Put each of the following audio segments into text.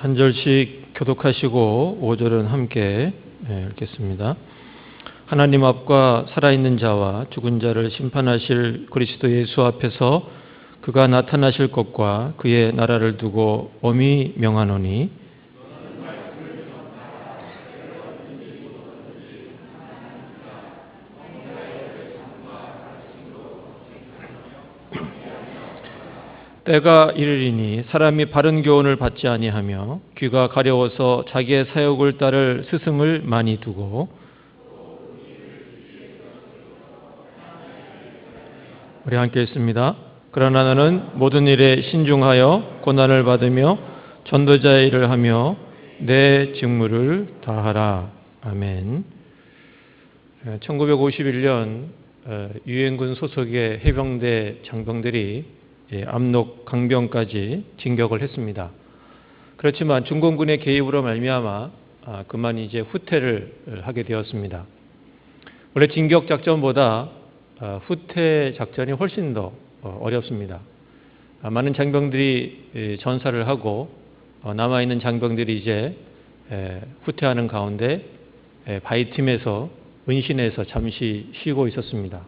한 절씩 교독하시고 5절은 함께 읽겠습니다. 하나님 앞과 살아있는 자와 죽은 자를 심판하실 그리스도 예수 앞에서 그가 나타나실 것과 그의 나라를 두고 엄히 명하노니 때가 이르리니 사람이 바른 교훈을 받지 아니하며 귀가 가려워서 자기의 사욕을 따를 스승을 많이 두고 우리 함께 읽습니다. 그러나 나는 모든 일에 신중하여 고난을 받으며 전도자의 일을 하며 내 직무를 다하라. 아멘. 1951년 유엔군 소속의 해병대 장병들이 압록 강병까지 진격을 했습니다. 그렇지만 중공군의 개입으로 말미암아 그만 이제 후퇴를 하게 되었습니다. 원래 진격 작전보다 후퇴 작전이 훨씬 더 어렵습니다. 많은 장병들이 전사를 하고 남아있는 장병들이 이제 후퇴하는 가운데 바위팀에서 은신해서 잠시 쉬고 있었습니다.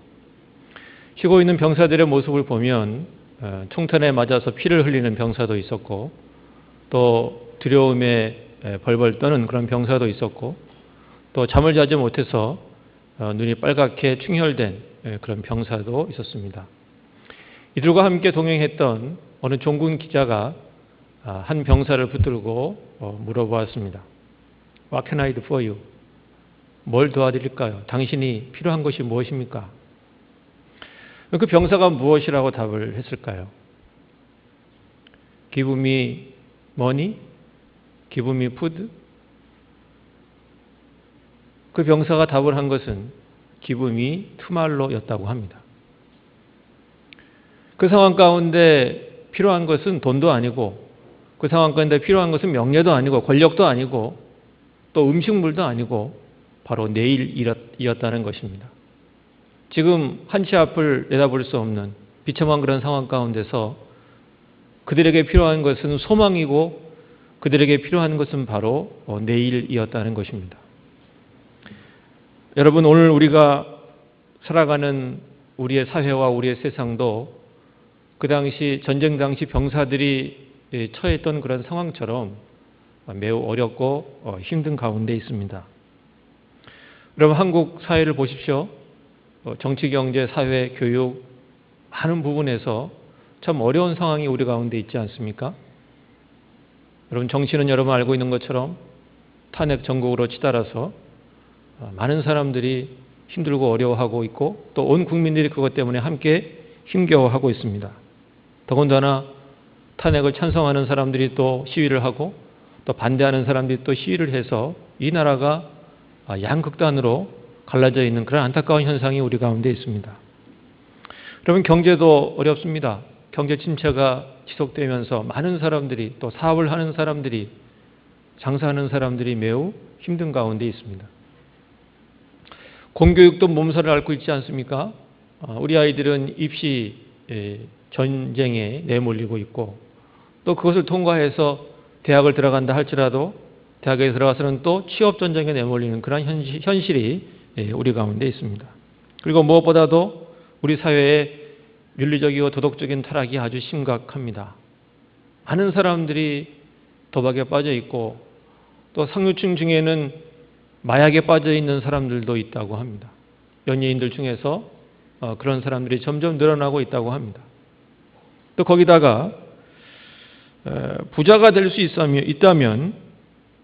쉬고 있는 병사들의 모습을 보면 총탄에 맞아서 피를 흘리는 병사도 있었고 또 두려움에 벌벌 떠는 그런 병사도 있었고 또 잠을 자지 못해서 눈이 빨갛게 충혈된 그런 병사도 있었습니다. 이들과 함께 동행했던 어느 종군 기자가 한 병사를 붙들고 물어보았습니다. What can I do for you? 뭘 도와드릴까요? 당신이 필요한 것이 무엇입니까? 그 병사가 무엇이라고 답을 했을까요? Give me money? Give me food? 그 병사가 답을 한 것은 Give me 투말로였다고 합니다. 그 상황 가운데 필요한 것은 돈도 아니고 그 상황 가운데 필요한 것은 명예도 아니고 권력도 아니고 또 음식물도 아니고 바로 내일이었다는 것입니다. 지금 한치 앞을 내다볼 수 없는 비참한 그런 상황 가운데서 그들에게 필요한 것은 소망이고 그들에게 필요한 것은 바로 내일이었다는 것입니다. 여러분, 오늘 우리가 살아가는 우리의 사회와 우리의 세상도 그 당시 전쟁 당시 병사들이 처했던 그런 상황처럼 매우 어렵고 힘든 가운데 있습니다. 여러분, 한국 사회를 보십시오. 정치, 경제, 사회, 교육 많은 부분에서 참 어려운 상황이 우리 가운데 있지 않습니까? 여러분, 정치는 여러분 알고 있는 것처럼 탄핵 전국으로 치달아서 많은 사람들이 힘들고 어려워하고 있고 또 온 국민들이 그것 때문에 함께 힘겨워하고 있습니다. 더군다나 탄핵을 찬성하는 사람들이 또 시위를 하고 또 반대하는 사람들이 또 시위를 해서 이 나라가 양극단으로 갈라져 있는 그런 안타까운 현상이 우리 가운데 있습니다. 여러분, 경제도 어렵습니다. 경제 침체가 지속되면서 많은 사람들이 또 사업을 하는 사람들이 장사하는 사람들이 매우 힘든 가운데 있습니다. 공교육도 몸살을 앓고 있지 않습니까? 우리 아이들은 입시 전쟁에 내몰리고 있고 또 그것을 통과해서 대학을 들어간다 할지라도 대학에 들어가서는 또 취업 전쟁에 내몰리는 그런 현실이 우리 가운데 있습니다. 그리고 무엇보다도 우리 사회의 윤리적이고 도덕적인 타락이 아주 심각합니다. 많은 사람들이 도박에 빠져 있고 또 상류층 중에는 마약에 빠져 있는 사람들도 있다고 합니다. 연예인들 중에서 그런 사람들이 점점 늘어나고 있다고 합니다. 또 거기다가 부자가 될 수 있다면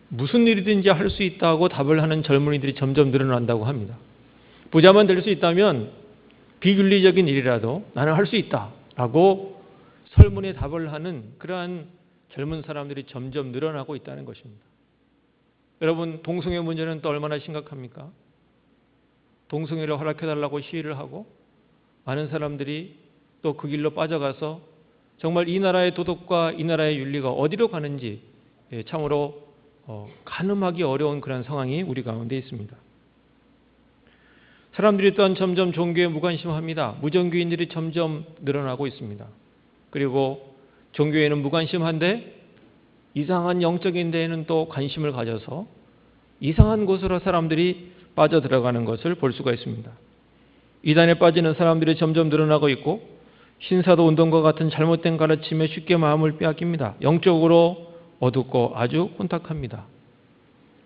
무슨 일이든지 할 수 있다고 답을 하는 젊은이들이 점점 늘어난다고 합니다. 부자만 될 수 있다면 비윤리적인 일이라도 나는 할 수 있다라고 설문에 답을 하는 그러한 젊은 사람들이 점점 늘어나고 있다는 것입니다. 여러분, 동성애 문제는 또 얼마나 심각합니까? 동성애를 허락해달라고 시위를 하고 많은 사람들이 또 그 길로 빠져가서 정말 이 나라의 도덕과 이 나라의 윤리가 어디로 가는지 참으로 가늠하기 어려운 그런 상황이 우리 가운데 있습니다. 사람들이 또한 점점 종교에 무관심합니다. 무종교인들이 점점 늘어나고 있습니다. 그리고 종교에는 무관심한데 이상한 영적인 데에는 또 관심을 가져서 이상한 곳으로 사람들이 빠져들어가는 것을 볼 수가 있습니다. 이단에 빠지는 사람들이 점점 늘어나고 있고 신사도 운동과 같은 잘못된 가르침에 쉽게 마음을 빼앗깁니다. 영적으로 어둡고 아주 혼탁합니다.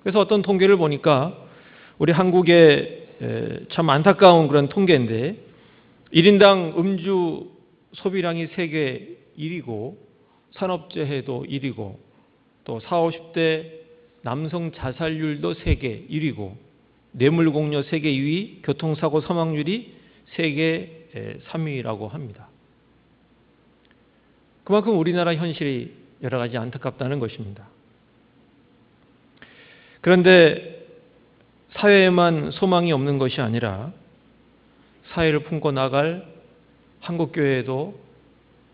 그래서 어떤 통계를 보니까 우리 한국의 참 안타까운 그런 통계인데 1인당 음주 소비량이 세계 1위고 산업재해도 1위고 또 40, 50대 남성 자살률도 세계 1위고 뇌물공여 세계 2위, 교통사고 사망률이 세계 3위라고 합니다. 그만큼 우리나라 현실이 여러 가지 안타깝다는 것입니다. 그런데 사회에만 소망이 없는 것이 아니라 사회를 품고 나갈 한국교회에도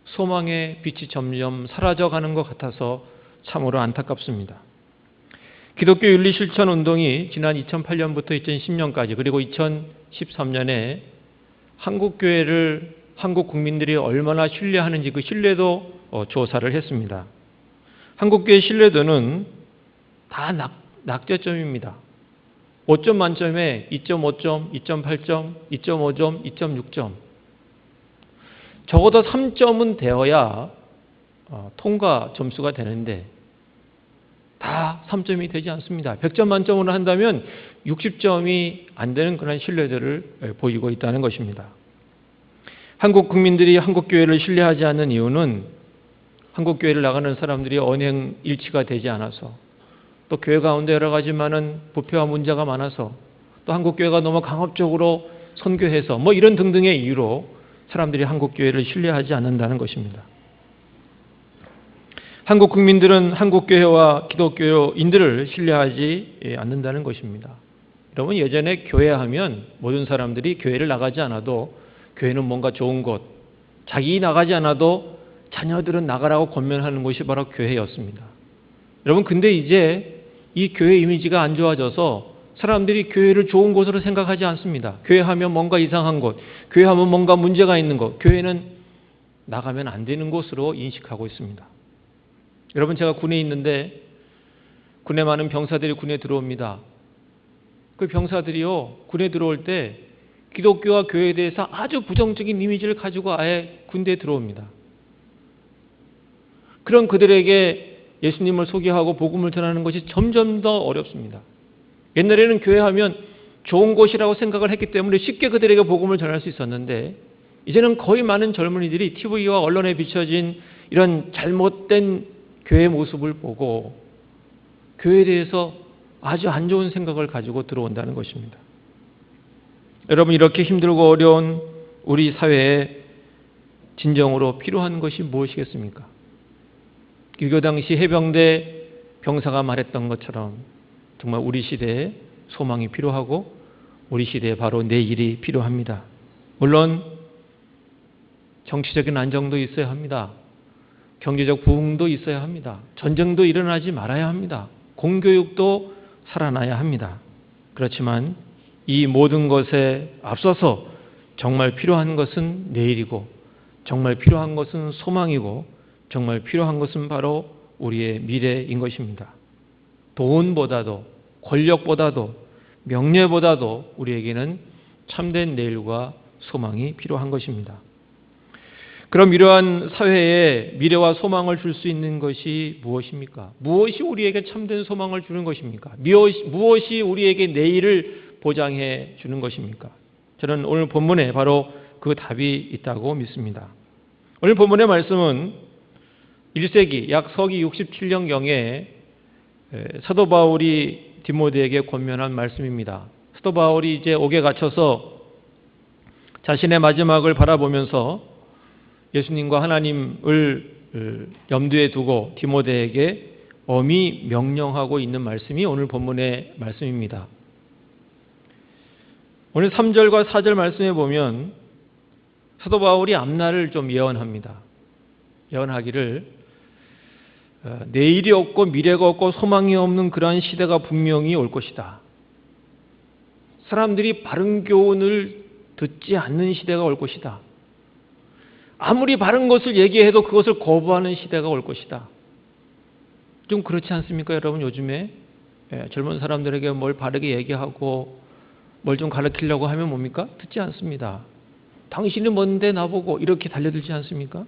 소망의 빛이 점점 사라져가는 것 같아서 참으로 안타깝습니다. 기독교 윤리 실천 운동이 지난 2008년부터 2010년까지 그리고 2013년에 한국교회를 한국 국민들이 얼마나 신뢰하는지 그 신뢰도 조사를 했습니다. 한국교회 신뢰도는 다 낙제점입니다. 5점 만점에 2.5점, 2.8점, 2.5점, 2.6점. 적어도 3점은 되어야 통과 점수가 되는데 다 3점이 되지 않습니다. 100점 만점으로 한다면 60점이 안 되는 그런 신뢰도를 보이고 있다는 것입니다. 한국 국민들이 한국교회를 신뢰하지 않는 이유는 한국교회를 나가는 사람들이 언행 일치가 되지 않아서 또 교회 가운데 여러 가지 많은 부패와 문제가 많아서 또 한국교회가 너무 강압적으로 선교해서 이런 등등의 이유로 사람들이 한국교회를 신뢰하지 않는다는 것입니다. 한국 국민들은 한국교회와 기독교인들을 신뢰하지 않는다는 것입니다. 여러분 예전에 교회하면 모든 사람들이 교회를 나가지 않아도 교회는 뭔가 좋은 곳, 자기 나가지 않아도 자녀들은 나가라고 권면하는 곳이 바로 교회였습니다. 여러분 근데 이제 이 교회 이미지가 안 좋아져서 사람들이 교회를 좋은 곳으로 생각하지 않습니다. 교회하면 뭔가 이상한 곳, 교회하면 뭔가 문제가 있는 곳, 교회는 나가면 안 되는 곳으로 인식하고 있습니다. 여러분 제가 군에 있는데 군에 많은 병사들이 군에 들어옵니다. 그 병사들이요 군에 들어올 때 기독교와 교회에 대해서 아주 부정적인 이미지를 가지고 아예 군대에 들어옵니다. 그런 그들에게 예수님을 소개하고 복음을 전하는 것이 점점 더 어렵습니다. 옛날에는 교회하면 좋은 곳이라고 생각을 했기 때문에 쉽게 그들에게 복음을 전할 수 있었는데 이제는 거의 많은 젊은이들이 TV와 언론에 비춰진 이런 잘못된 교회의 모습을 보고 교회에 대해서 아주 안 좋은 생각을 가지고 들어온다는 것입니다. 여러분 이렇게 힘들고 어려운 우리 사회에 진정으로 필요한 것이 무엇이겠습니까? 유교 당시 해병대 병사가 말했던 것처럼 정말 우리 시대에 소망이 필요하고 우리 시대에 바로 내일이 필요합니다. 물론 정치적인 안정도 있어야 합니다. 경제적 부흥도 있어야 합니다. 전쟁도 일어나지 말아야 합니다. 공교육도 살아나야 합니다. 그렇지만 이 모든 것에 앞서서 정말 필요한 것은 내일이고 정말 필요한 것은 소망이고 정말 필요한 것은 바로 우리의 미래인 것입니다. 돈보다도 권력보다도 명예보다도 우리에게는 참된 내일과 소망이 필요한 것입니다. 그럼 이러한 사회에 미래와 소망을 줄 수 있는 것이 무엇입니까? 무엇이 우리에게 참된 소망을 주는 것입니까? 무엇이 우리에게 내일을 보장해 주는 것입니까? 저는 오늘 본문에 바로 그 답이 있다고 믿습니다. 오늘 본문의 말씀은 1세기 약 서기 67년경에 사도 바울이 디모데에게 권면한 말씀입니다. 사도 바울이 이제 옥에 갇혀서 자신의 마지막을 바라보면서 예수님과 하나님을 염두에 두고 디모데에게 엄히 명령하고 있는 말씀이 오늘 본문의 말씀입니다. 오늘 3절과 4절 말씀에 보면 사도 바울이 앞날을 좀 예언합니다. 예언하기를 내일이 없고 미래가 없고 소망이 없는 그러한 시대가 분명히 올 것이다. 사람들이 바른 교훈을 듣지 않는 시대가 올 것이다. 아무리 바른 것을 얘기해도 그것을 거부하는 시대가 올 것이다. 좀 그렇지 않습니까, 여러분? 요즘에 젊은 사람들에게 뭘 바르게 얘기하고 뭘 좀 가르치려고 하면 뭡니까? 듣지 않습니다. 당신이 뭔데 나보고 이렇게 달려들지 않습니까?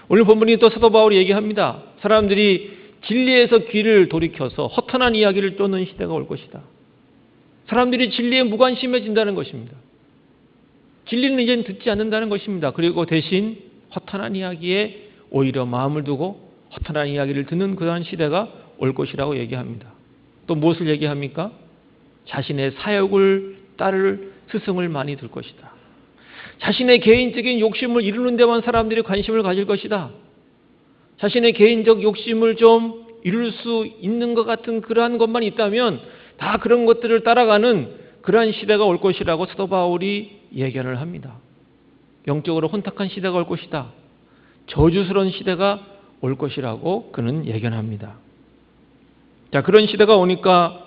오늘 본문이 또 사도 바울이 얘기합니다. 사람들이 진리에서 귀를 돌이켜서 허탄한 이야기를 쫓는 시대가 올 것이다. 사람들이 진리에 무관심해진다는 것입니다. 진리는 이제는 듣지 않는다는 것입니다. 그리고 대신 허탄한 이야기에 오히려 마음을 두고 허탄한 이야기를 듣는 그러한 시대가 올 것이라고 얘기합니다. 또 무엇을 얘기합니까? 자신의 사욕을 따를 스승을 많이 둘 것이다. 자신의 개인적인 욕심을 이루는 데만 사람들이 관심을 가질 것이다. 자신의 개인적 욕심을 좀 이룰 수 있는 것 같은 그러한 것만 있다면 다 그런 것들을 따라가는 그러한 시대가 올 것이라고 사도 바울이 예견을 합니다. 영적으로 혼탁한 시대가 올 것이다. 저주스러운 시대가 올 것이라고 그는 예견합니다. 자, 그런 시대가 오니까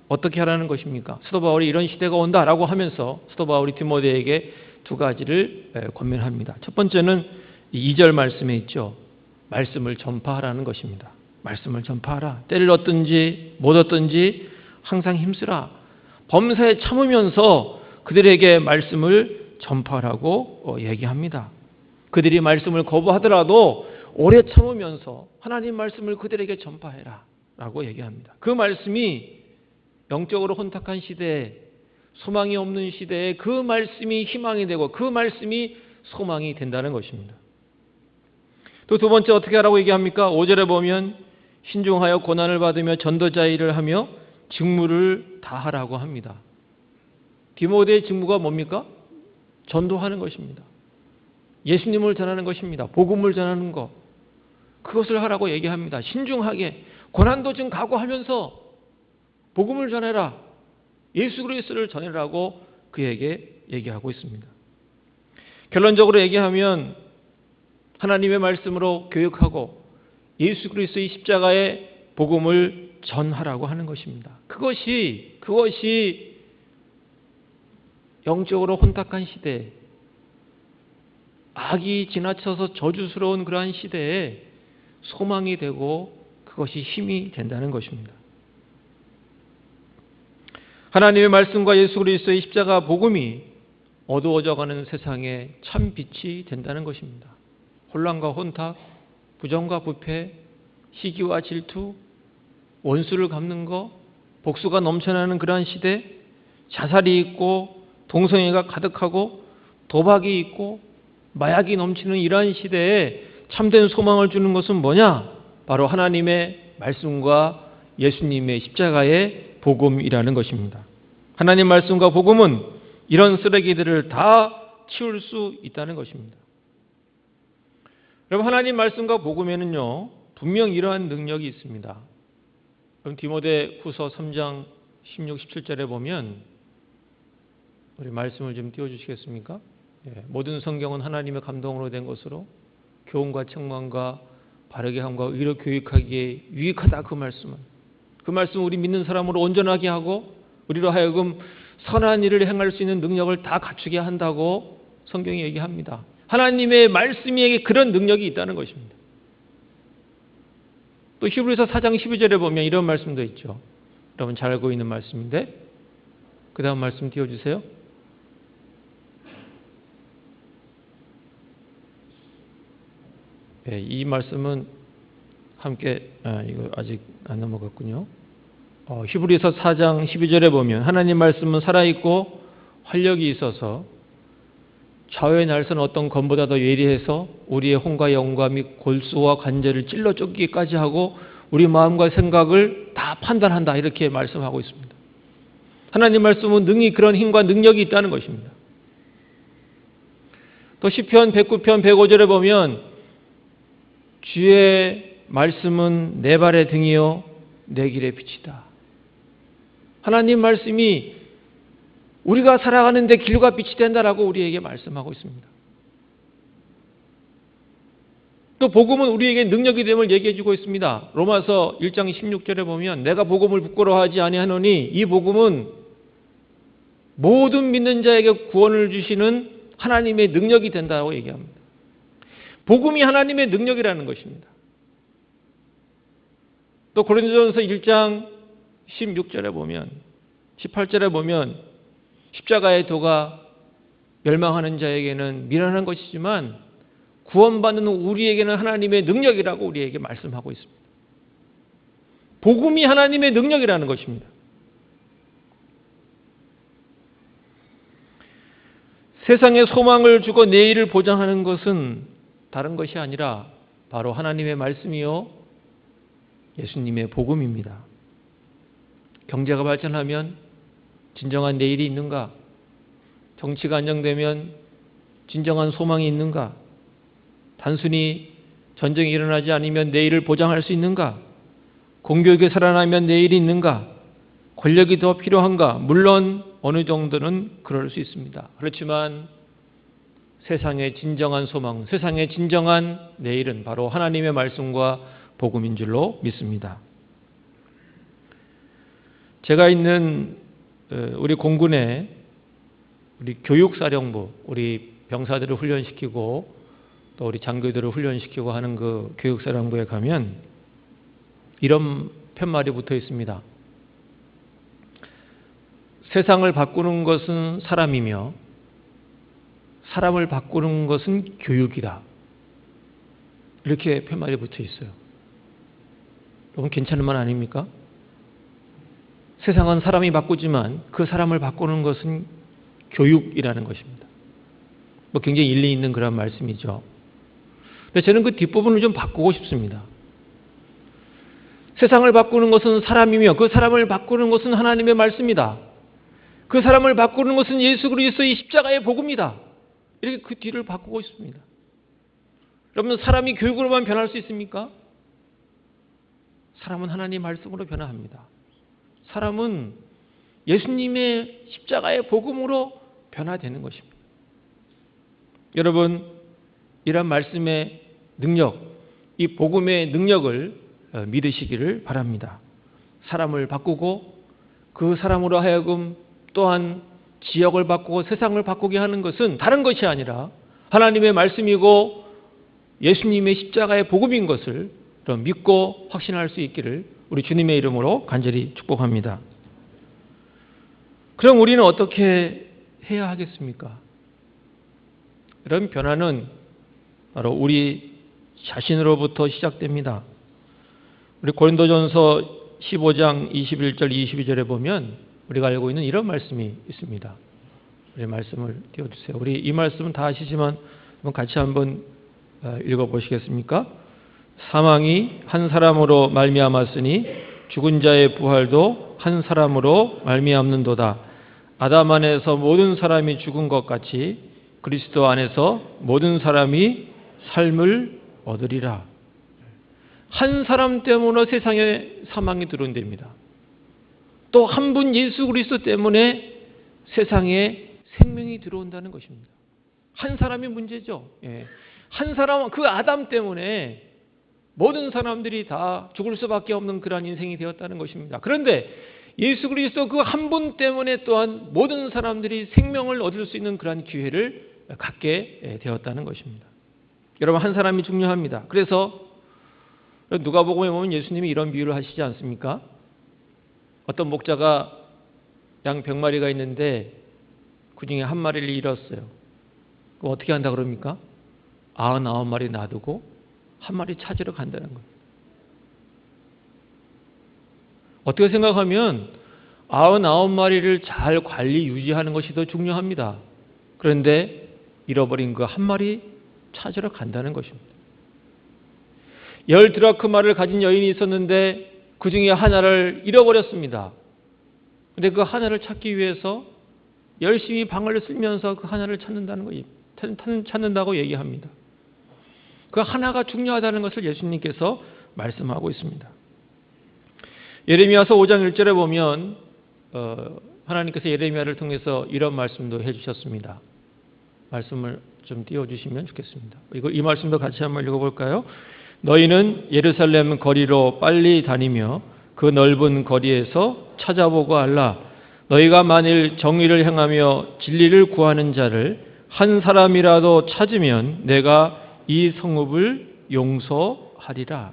어떻게 하라는 것입니까? 사도 바울이 이런 시대가 온다라고 하면서 사도 바울이 디모데에게 두 가지를 권면합니다. 첫 번째는 2절 말씀에 있죠. 말씀을 전파하라는 것입니다. 말씀을 전파하라. 때를 얻든지 못 얻든지 항상 힘쓰라. 범사에 참으면서 그들에게 말씀을 전파하라고 얘기합니다. 그들이 말씀을 거부하더라도 오래 참으면서 하나님 말씀을 그들에게 전파해라 라고 얘기합니다. 그 말씀이 영적으로 혼탁한 시대에, 소망이 없는 시대에 그 말씀이 희망이 되고 그 말씀이 소망이 된다는 것입니다. 또 두 번째 어떻게 하라고 얘기합니까? 5절에 보면 신중하여 고난을 받으며 전도자 일을 하며 직무를 다하라고 합니다. 디모데의 직무가 뭡니까? 전도하는 것입니다. 예수님을 전하는 것입니다. 복음을 전하는 것. 그것을 하라고 얘기합니다. 신중하게 고난도 좀 각오하면서 복음을 전해라. 예수 그리스도를 전해라고 그에게 얘기하고 있습니다. 결론적으로 얘기하면 하나님의 말씀으로 교육하고 예수 그리스도의 십자가의 복음을 전하라고 하는 것입니다. 그것이 영적으로 혼탁한 시대, 악이 지나쳐서 저주스러운 그러한 시대에 소망이 되고 그것이 힘이 된다는 것입니다. 하나님의 말씀과 예수 그리스도의 십자가 복음이 어두워져가는 세상에 참 빛이 된다는 것입니다. 혼란과 혼탁, 부정과 부패, 시기와 질투, 원수를 갚는 것, 복수가 넘쳐나는 그러한 시대, 자살이 있고 동성애가 가득하고 도박이 있고 마약이 넘치는 이러한 시대에 참된 소망을 주는 것은 뭐냐? 바로 하나님의 말씀과 예수님의 십자가의 복음이라는 것입니다. 하나님 말씀과 복음은 이런 쓰레기들을 다 치울 수 있다는 것입니다. 여러분, 하나님 말씀과 복음에는요, 분명 이러한 능력이 있습니다. 그럼 디모데 후서 3장 16, 17절에 보면 우리 말씀을 좀 띄워주시겠습니까? 모든 성경은 하나님의 감동으로 된 것으로 교훈과 책망과 바르게 함과 의로 교육하기에 유익하다. 그 말씀은 우리 믿는 사람으로 온전하게 하고 우리로 하여금 선한 일을 행할 수 있는 능력을 다 갖추게 한다고 성경이 얘기합니다. 하나님의 말씀이 그런 능력이 있다는 것입니다. 또 히브리서 4장 12절에 보면 이런 말씀도 있죠. 여러분 잘 알고 있는 말씀인데 그 다음 말씀 띄워주세요. 이 말씀은 함께 이거 아직 안 넘어갔군요. 히브리서 4장 12절에 보면 하나님 말씀은 살아있고 활력이 있어서 좌우의 날선 어떤 검보다 더 예리해서 우리의 혼과 영과 및 골수와 관절을 찔러 쫓기까지 하고 우리 마음과 생각을 다 판단한다. 이렇게 말씀하고 있습니다. 하나님 말씀은 능히 그런 힘과 능력이 있다는 것입니다. 또 시편 109편 105절에 보면 주의 말씀은 내 발의 등이요 내 길의 빛이다. 하나님 말씀이 우리가 살아가는 데 길과 빛이 된다라고 우리에게 말씀하고 있습니다. 또 복음은 우리에게 능력이 됨을 얘기해 주고 있습니다. 로마서 1장 16절에 보면 내가 복음을 부끄러워하지 아니하노니 이 복음은 모든 믿는 자에게 구원을 주시는 하나님의 능력이 된다고 얘기합니다. 복음이 하나님의 능력이라는 것입니다. 또 고린도전서 1장 16절에 보면 18절에 보면 십자가의 도가 멸망하는 자에게는 미련한 것이지만 구원받는 우리에게는 하나님의 능력이라고 우리에게 말씀하고 있습니다. 복음이 하나님의 능력이라는 것입니다. 세상에 소망을 주고 내일을 보장하는 것은 다른 것이 아니라 바로 하나님의 말씀이요 예수님의 복음입니다. 경제가 발전하면 진정한 내일이 있는가? 정치가 안정되면 진정한 소망이 있는가? 단순히 전쟁이 일어나지 않으면 내일을 보장할 수 있는가? 공교육이 살아나면 내일이 있는가? 권력이 더 필요한가? 물론 어느 정도는 그럴 수 있습니다. 그렇지만 세상의 진정한 소망, 세상의 진정한 내일은 바로 하나님의 말씀과 복음인 줄로 믿습니다. 제가 있는 우리 공군에 우리 교육사령부, 우리 병사들을 훈련시키고 또 우리 장교들을 훈련시키고 하는 그 교육사령부에 가면 이런 팻말이 붙어 있습니다. 세상을 바꾸는 것은 사람이며 사람을 바꾸는 것은 교육이다. 이렇게 팻말이 붙어 있어요. 여러분 괜찮은 말 아닙니까? 세상은 사람이 바꾸지만 그 사람을 바꾸는 것은 교육이라는 것입니다. 굉장히 일리 있는 그런 말씀이죠. 근데 저는 그 뒷부분을 좀 바꾸고 싶습니다. 세상을 바꾸는 것은 사람이며 그 사람을 바꾸는 것은 하나님의 말씀이다. 그 사람을 바꾸는 것은 예수 그리스도의 십자가의 복음이다. 이렇게 그 뒤를 바꾸고 싶습니다. 여러분 사람이 교육으로만 변할 수 있습니까? 사람은 하나님 말씀으로 변화합니다. 사람은 예수님의 십자가의 복음으로 변화되는 것입니다. 여러분 이런 말씀의 능력, 이 복음의 능력을 믿으시기를 바랍니다. 사람을 바꾸고 그 사람으로 하여금 또한 지역을 바꾸고 세상을 바꾸게 하는 것은 다른 것이 아니라 하나님의 말씀이고 예수님의 십자가의 복음인 것을 믿고 확신할 수 있기를 우리 주님의 이름으로 간절히 축복합니다. 그럼 우리는 어떻게 해야 하겠습니까? 이런 변화는 바로 우리 자신으로부터 시작됩니다. 우리 고린도전서 15장 21절 22절에 보면 우리가 알고 있는 이런 말씀이 있습니다. 우리 말씀을 띄워주세요. 우리 이 말씀은 다 아시지만 같이 한번 읽어보시겠습니까? 사망이 한 사람으로 말미암았으니 죽은 자의 부활도 한 사람으로 말미암는도다. 아담 안에서 모든 사람이 죽은 것 같이 그리스도 안에서 모든 사람이 삶을 얻으리라. 한 사람 때문에 세상에 사망이 들어온답니다. 또 한 분 예수 그리스도 때문에 세상에 생명이 들어온다는 것입니다. 한 사람이 문제죠. 한 사람, 그 아담 때문에 모든 사람들이 다 죽을 수밖에 없는 그러한 인생이 되었다는 것입니다. 그런데 예수 그리스도 그 한 분 때문에 또한 모든 사람들이 생명을 얻을 수 있는 그러한 기회를 갖게 되었다는 것입니다. 여러분 한 사람이 중요합니다. 그래서 누가복음에 보면 예수님이 이런 비유를 하시지 않습니까? 어떤 목자가 양 100마리가 있는데 그 중에 한 마리를 잃었어요. 그럼 어떻게 한다 그럽니까? 99마리 놔두고 한 마리 찾으러 간다는 거예요. 어떻게 생각하면 99마리를 잘 관리 유지하는 것이 더 중요합니다. 그런데 잃어버린 그 한 마리 찾으러 간다는 것입니다. 10드라크마를 가진 여인이 있었는데 그 중에 하나를 잃어버렸습니다. 그런데 그 하나를 찾기 위해서 열심히 방을 쓸면서 그 하나를 찾는다고 얘기합니다. 그 하나가 중요하다는 것을 예수님께서 말씀하고 있습니다. 예레미야서 5장 1절에 보면 하나님께서 예레미야를 통해서 이런 말씀도 해주셨습니다. 말씀을 좀 띄워주시면 좋겠습니다. 이 말씀도 같이 한번 읽어볼까요? 너희는 예루살렘 거리로 빨리 다니며 그 넓은 거리에서 찾아보고 알라. 너희가 만일 정의를 행하며 진리를 구하는 자를 한 사람이라도 찾으면 내가 이 성읍을 용서하리라.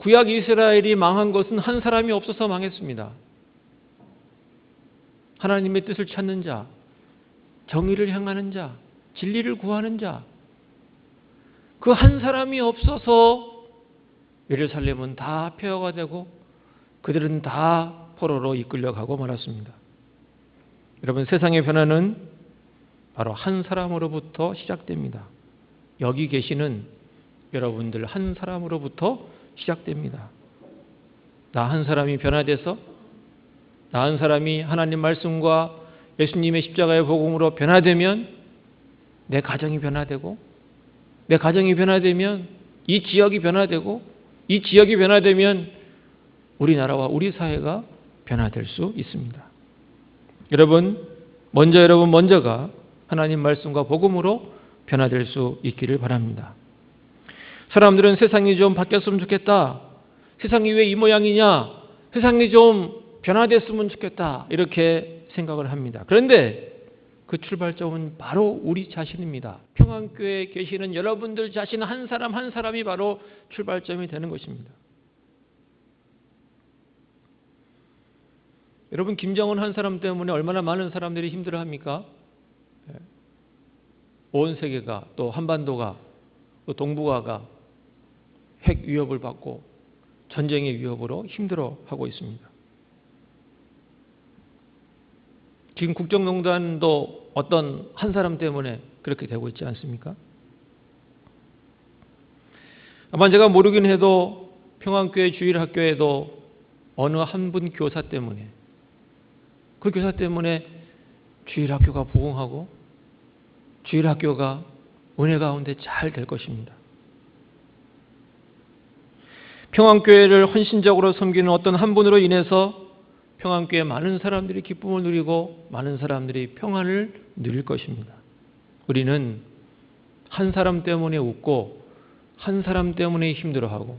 구약 이스라엘이 망한 것은 한 사람이 없어서 망했습니다. 하나님의 뜻을 찾는 자, 정의를 행하는 자, 진리를 구하는 자, 그 한 사람이 없어서 예루살렘은 다 폐허가 되고 그들은 다 포로로 이끌려가고 말았습니다. 여러분, 세상의 변화는 바로 한 사람으로부터 시작됩니다. 여기 계시는 여러분들 한 사람으로부터 시작됩니다. 나 한 사람이 변화돼서, 나 한 사람이 하나님 말씀과 예수님의 십자가의 복음으로 변화되면 내 가정이 변화되고, 내 가정이 변화되면 이 지역이 변화되고, 이 지역이 변화되면 우리나라와 우리 사회가 변화될 수 있습니다. 여러분 먼저가 하나님 말씀과 복음으로 변화될 수 있기를 바랍니다. 사람들은 세상이 좀 바뀌었으면 좋겠다. 세상이 왜 이 모양이냐? 세상이 좀 변화됐으면 좋겠다. 이렇게 생각을 합니다. 그런데 그 출발점은 바로 우리 자신입니다. 평안교회에 계시는 여러분들 자신 한 사람 한 사람이 바로 출발점이 되는 것입니다. 여러분, 김정은 한 사람 때문에 얼마나 많은 사람들이 힘들어합니까? 온 세계가, 또 한반도가, 또 동북아가 핵 위협을 받고 전쟁의 위협으로 힘들어하고 있습니다. 지금 국정농단도 어떤 한 사람 때문에 그렇게 되고 있지 않습니까? 아마 제가 모르긴 해도 평안교회 주일학교에도 어느 한 분 교사 때문에, 그 교사 때문에 주일학교가 부흥하고 주일학교가 은혜 가운데 잘 될 것입니다. 평안교회를 헌신적으로 섬기는 어떤 한 분으로 인해서 평안교회 많은 사람들이 기쁨을 누리고 많은 사람들이 평안을 누릴 것입니다. 우리는 한 사람 때문에 웃고 한 사람 때문에 힘들어하고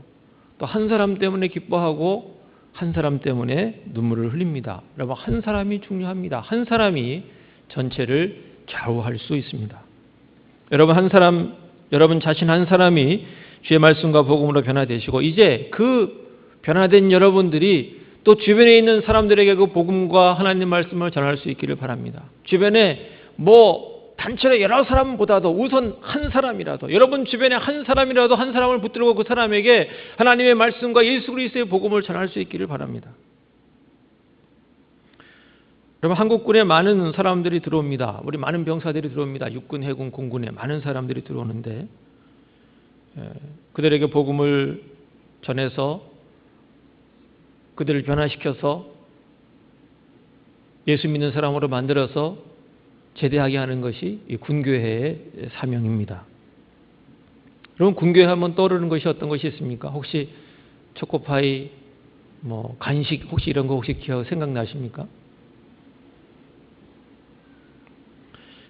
또 한 사람 때문에 기뻐하고 한 사람 때문에 눈물을 흘립니다. 여러분, 한 사람이 중요합니다. 한 사람이 전체를 좌우할 수 있습니다. 여러분 자신 한 사람이 주의 말씀과 복음으로 변화되시고, 이제 그 변화된 여러분들이 또 주변에 있는 사람들에게 그 복음과 하나님 말씀을 전할 수 있기를 바랍니다. 주변에 단체로 여러 사람보다도 우선 한 사람이라도, 여러분 주변에 한 사람이라도 한 사람을 붙들고 그 사람에게 하나님의 말씀과 예수 그리스도의 복음을 전할 수 있기를 바랍니다. 여러분, 한국군에 많은 사람들이 들어옵니다. 우리 많은 병사들이 들어옵니다. 육군, 해군, 공군에 많은 사람들이 들어오는데 그들에게 복음을 전해서 그들을 변화시켜서 예수 믿는 사람으로 만들어서 제대하게 하는 것이 이 군교회의 사명입니다. 여러분, 군교회 하면 떠오르는 것이 어떤 것이 있습니까? 혹시 초코파이, 간식, 혹시 이런 거 혹시 생각나십니까?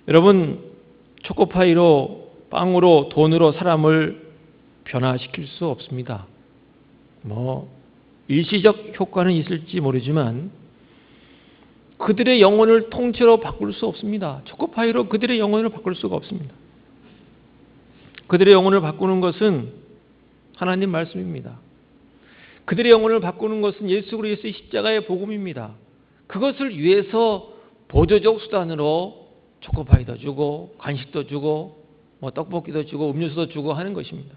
여러분, 초코파이로, 빵으로, 돈으로 사람을 변화시킬 수 없습니다. 일시적 효과는 있을지 모르지만 그들의 영혼을 통째로 바꿀 수 없습니다. 초코파이로 그들의 영혼을 바꿀 수가 없습니다. 그들의 영혼을 바꾸는 것은 하나님 말씀입니다. 그들의 영혼을 바꾸는 것은 예수 그리스도의 십자가의 복음입니다. 그것을 위해서 보조적 수단으로 초코파이도 주고 간식도 주고 떡볶이도 주고 음료수도 주고 하는 것입니다.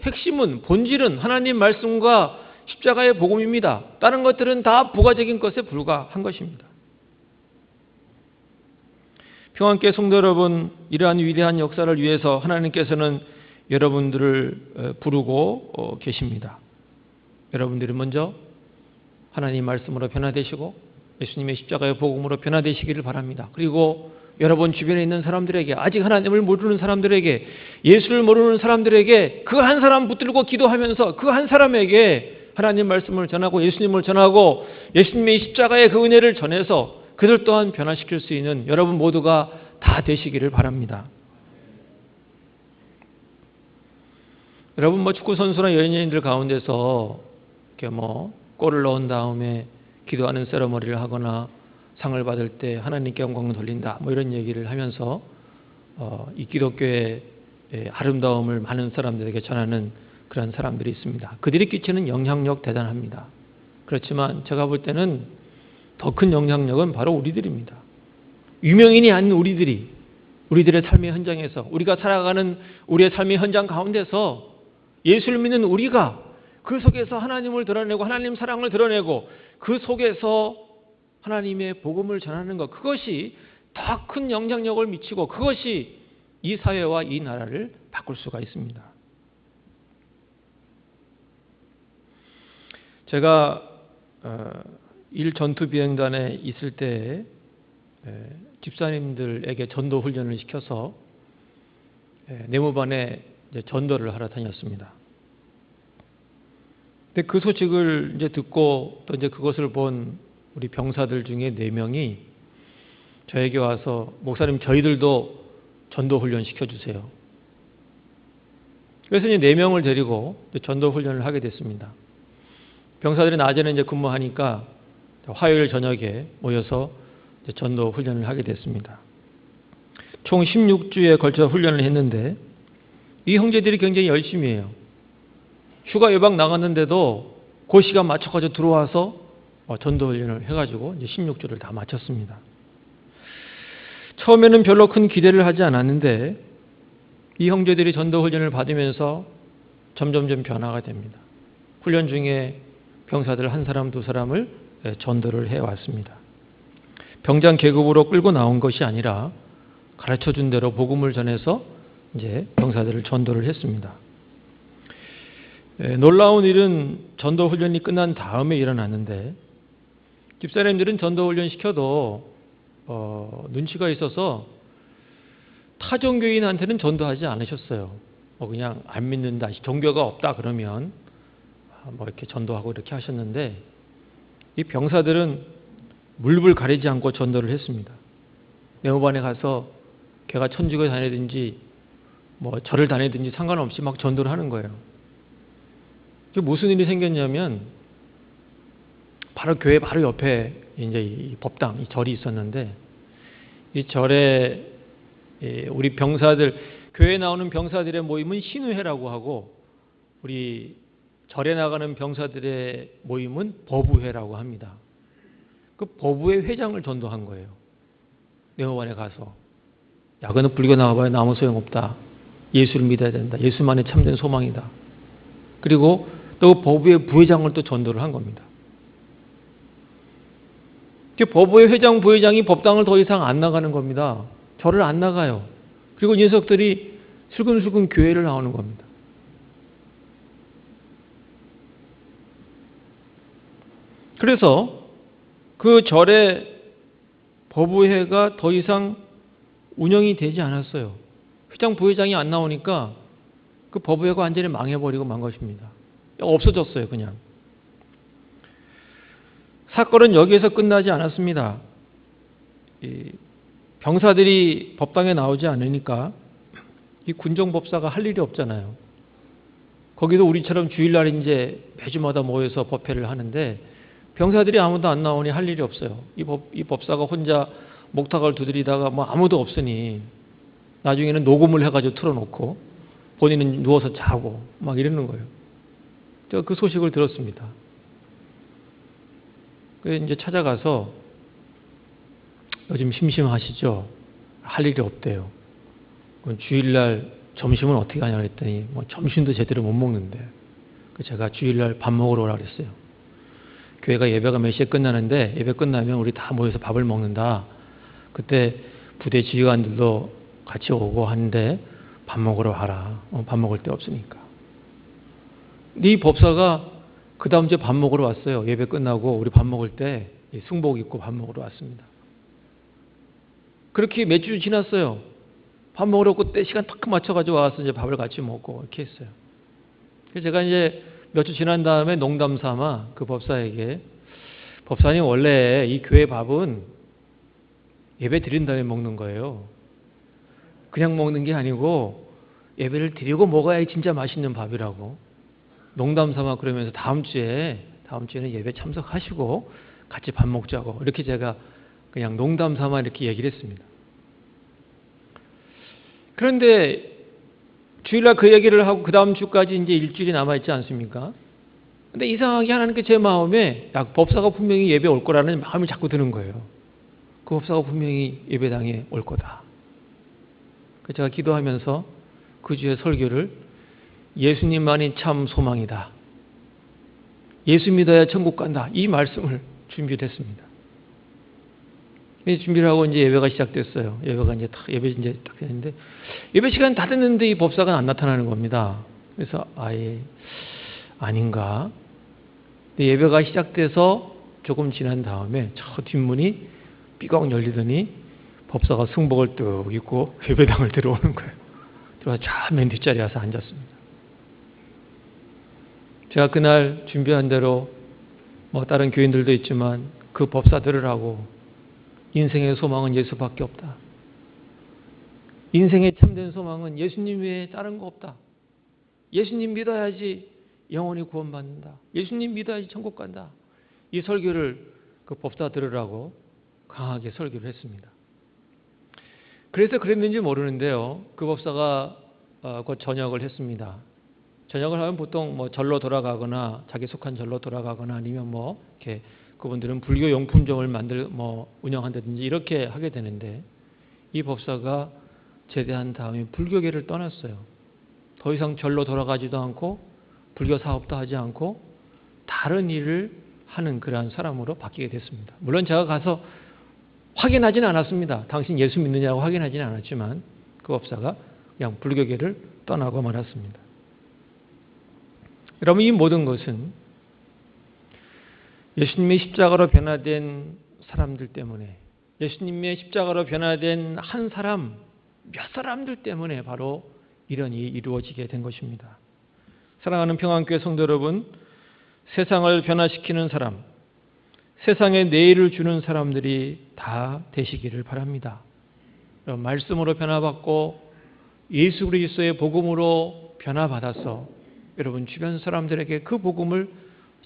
핵심은, 본질은 하나님 말씀과 십자가의 복음입니다. 다른 것들은 다 부가적인 것에 불과한 것입니다. 평안교회 성도 여러분, 이러한 위대한 역사를 위해서 하나님께서는 여러분들을 부르고 계십니다. 여러분들이 먼저 하나님 말씀으로 변화되시고 예수님의 십자가의 복음으로 변화되시기를 바랍니다. 그리고 여러분 주변에 있는 사람들에게, 아직 하나님을 모르는 사람들에게, 예수를 모르는 사람들에게 그 한 사람 붙들고 기도하면서 그 한 사람에게 하나님 말씀을 전하고 예수님을 전하고 예수님의 십자가의 그 은혜를 전해서 그들 또한 변화시킬 수 있는 여러분 모두가 다 되시기를 바랍니다. 여러분, 축구 선수나 연예인들 가운데서 이렇게 골을 넣은 다음에 기도하는 세레머니를 하거나 상을 받을 때 하나님께 영광을 돌린다, 이런 얘기를 하면서 이 기독교의 아름다움을 많은 사람들에게 전하는 그런 사람들이 있습니다. 그들이 끼치는 영향력 대단합니다. 그렇지만 제가 볼 때는 더 큰 영향력은 바로 우리들입니다. 유명인이 아닌 우리들의 삶의 현장에서, 우리가 살아가는 우리의 삶의 현장 가운데서 예수를 믿는 우리가 그 속에서 하나님을 드러내고 하나님 사랑을 드러내고 그 속에서 하나님의 복음을 전하는 것, 그것이 더 큰 영향력을 미치고 그것이 이 사회와 이 나라를 바꿀 수가 있습니다. 제가 전투비행단에 있을 때 집사님들에게 전도 훈련을 시켜서 내무반에 전도를 하러 다녔습니다. 근데 그 소식을 이제 듣고 또 이제 그것을 본 우리 병사들 중에 4명이 저에게 와서 목사님 저희들도 전도 훈련 시켜주세요. 그래서 이제 4명을 데리고 전도 훈련을 하게 됐습니다. 병사들이 낮에는 이제 근무하니까 화요일 저녁에 모여서 전도 훈련을 하게 됐습니다. 총 16주에 걸쳐 훈련을 했는데 이 형제들이 굉장히 열심히 해요. 휴가 예방 나갔는데도 그 시간 맞춰가지고 들어와서 전도 훈련을 해가지고 이제 16주를 다 마쳤습니다. 처음에는 별로 큰 기대를 하지 않았는데 이 형제들이 전도 훈련을 받으면서 점점점 변화가 됩니다. 훈련 중에 병사들 1사람, 2사람을 전도를 해왔습니다. 병장 계급으로 끌고 나온 것이 아니라 가르쳐준 대로 복음을 전해서 이제 병사들을 전도를 했습니다. 놀라운 일은 전도 훈련이 끝난 다음에 일어났는데 집사님들은 전도 훈련 시켜도 눈치가 있어서 타종교인한테는 전도하지 않으셨어요. 그냥 안 믿는다, 종교가 없다 그러면 이렇게 전도하고 이렇게 하셨는데 이 병사들은 물불 가리지 않고 전도를 했습니다. 내무반에 가서 걔가 천주교 다니든지 절을 다니든지 상관없이 막 전도를 하는 거예요. 무슨 일이 생겼냐면 바로 교회 바로 옆에 이제 이 법당, 이 절이 있었는데 이 절에 우리 병사들, 교회에 나오는 병사들의 모임은 신우회라고 하고 우리 절에 나가는 병사들의 모임은 법우회라고 합니다. 그 법우회 회장을 전도한 거예요. 내무반에 가서. 야, 그는 불교 나와봐야 아무 소용없다. 예수를 믿어야 된다. 예수만이 참된 소망이다. 그리고 또 법우회 부회장을 또 전도를 한 겁니다. 법우회 회장, 부회장이 법당을 더 이상 안 나가는 겁니다. 절을 안 나가요. 그리고 이 녀석들이 슬금슬금 교회를 나오는 겁니다. 그래서 그 절의 법우회가 더 이상 운영이 되지 않았어요. 회장, 부회장이 안 나오니까 그 법우회가 완전히 망해버리고 만 것입니다. 없어졌어요, 그냥. 사건은 여기에서 끝나지 않았습니다. 병사들이 법당에 나오지 않으니까 이 군정법사가 할 일이 없잖아요. 거기도 우리처럼 주일날 이제 매주마다 모여서 법회를 하는데 병사들이 아무도 안 나오니 할 일이 없어요. 이 법사가 혼자 목탁을 두드리다가 아무도 없으니 나중에는 녹음을 해가지고 틀어놓고 본인은 누워서 자고 막 이러는 거예요. 제가 그 소식을 들었습니다. 그래서 이제 찾아가서 요즘 심심하시죠? 할 일이 없대요. 주일날 점심은 어떻게 하냐 그랬더니 점심도 제대로 못 먹는데 제가 주일날 밥 먹으러 오라 그랬어요. 교회가 예배가 몇 시에 끝나는데 예배 끝나면 우리 다 모여서 밥을 먹는다. 그때 부대 지휘관들도 같이 오고 하는데 밥 먹으러 와라. 밥 먹을 데 없으니까. 이 법사가 그 다음 주에 밥 먹으러 왔어요. 예배 끝나고 우리 밥 먹을 때 승복 입고 밥 먹으러 왔습니다. 그렇게 몇 주 지났어요. 밥 먹으러 그때 시간 딱 맞춰가지고 와서 이제 밥을 같이 먹고 이렇게 했어요. 그래서 제가 이제 몇 주 지난 다음에 농담 삼아 그 법사에게 법사님 원래 이 교회 밥은 예배 드린 다음에 먹는 거예요. 그냥 먹는 게 아니고 예배를 드리고 먹어야 진짜 맛있는 밥이라고 농담 삼아 그러면서 다음 주에는 예배 참석하시고 같이 밥 먹자고 이렇게 제가 그냥 농담 삼아 이렇게 얘기를 했습니다. 그런데 주일날 그 얘기를 하고 그 다음 주까지 이제 일주일이 남아있지 않습니까? 근데 이상하게 하나님께 제 마음에 법사가 분명히 예배 올 거라는 마음이 자꾸 드는 거예요. 그 법사가 분명히 예배당에 올 거다. 그래서 제가 기도하면서 그 주의 설교를 예수님만이 참 소망이다. 예수 믿어야 천국 간다. 이 말씀을 준비를 했습니다. 준비를 하고 이제 예배가 시작됐어요. 예배가 이제 딱 됐는데 예배 시간 다 됐는데 이 법사가 안 나타나는 겁니다. 그래서 아예 아닌가. 근데 예배가 시작돼서 조금 지난 다음에 저 뒷문이 삐걱 열리더니 법사가 승복을 뚝 입고 예배당을 들어오는 거예요. 들어와서 저 맨 뒷자리에 와서 앉았습니다. 제가 그날 준비한 대로 다른 교인들도 있지만 그 법사 들으라고 인생의 소망은 예수밖에 없다. 인생의 참된 소망은 예수님 외에 다른 거 없다. 예수님 믿어야지 영원히 구원받는다. 예수님 믿어야지 천국 간다. 이 설교를 그 법사 들으라고 강하게 설교를 했습니다. 그래서 그랬는지 모르는데요. 그 법사가 곧 전역을 했습니다. 전역을 하면 보통 절로 돌아가거나 자기 속한 절로 돌아가거나 아니면 이렇게 그분들은 불교 용품점을 운영한다든지 이렇게 하게 되는데 이 법사가 제대한 다음에 불교계를 떠났어요. 더 이상 절로 돌아가지도 않고 불교 사업도 하지 않고 다른 일을 하는 그러한 사람으로 바뀌게 됐습니다. 물론 제가 가서 확인하지는 않았습니다. 당신 예수 믿느냐고 확인하지는 않았지만 그 법사가 그냥 불교계를 떠나고 말았습니다. 여러분, 이 모든 것은 예수님의 십자가로 변화된 사람들 때문에, 예수님의 십자가로 변화된 한 사람, 몇 사람들 때문에 바로 이런 일이 이루어지게 된 것입니다. 사랑하는 평안교회 성도 여러분, 세상을 변화시키는 사람, 세상에 내일을 주는 사람들이 다 되시기를 바랍니다. 말씀으로 변화받고 예수 그리스도의 복음으로 변화받아서 여러분 주변 사람들에게 그 복음을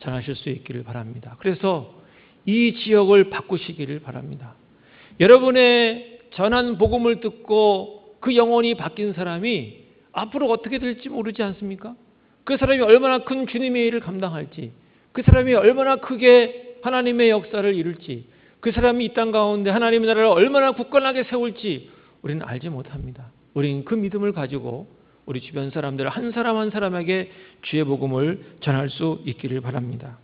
전하실 수 있기를 바랍니다. 그래서 이 지역을 바꾸시기를 바랍니다. 여러분의 전한 복음을 듣고 그 영혼이 바뀐 사람이 앞으로 어떻게 될지 모르지 않습니까? 그 사람이 얼마나 큰 주님의 일을 감당할지, 그 사람이 얼마나 크게 하나님의 역사를 이룰지, 그 사람이 이 땅 가운데 하나님의 나라를 얼마나 굳건하게 세울지 우리는 알지 못합니다. 우리는 그 믿음을 가지고 우리 주변 사람들 한 사람 한 사람에게 주의 복음을 전할 수 있기를 바랍니다.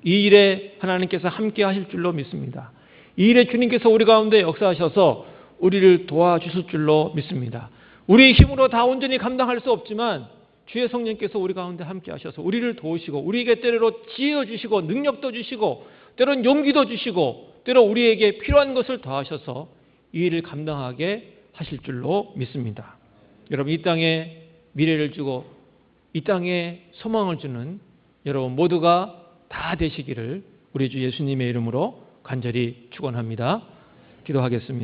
이 일에 하나님께서 함께 하실 줄로 믿습니다. 이 일에 주님께서 우리 가운데 역사하셔서 우리를 도와주실 줄로 믿습니다. 우리의 힘으로 다 온전히 감당할 수 없지만 주의 성령께서 우리 가운데 함께 하셔서 우리를 도우시고 우리에게 때로 지혜 주시고 능력도 주시고 때로는 용기도 주시고 때로 우리에게 필요한 것을 더하셔서 이 일을 감당하게 하실 줄로 믿습니다. 여러분, 이 땅에 미래를 주고 이 땅에 소망을 주는 여러분 모두가 다 되시기를 우리 주 예수님의 이름으로 간절히 축원합니다. 기도하겠습니다.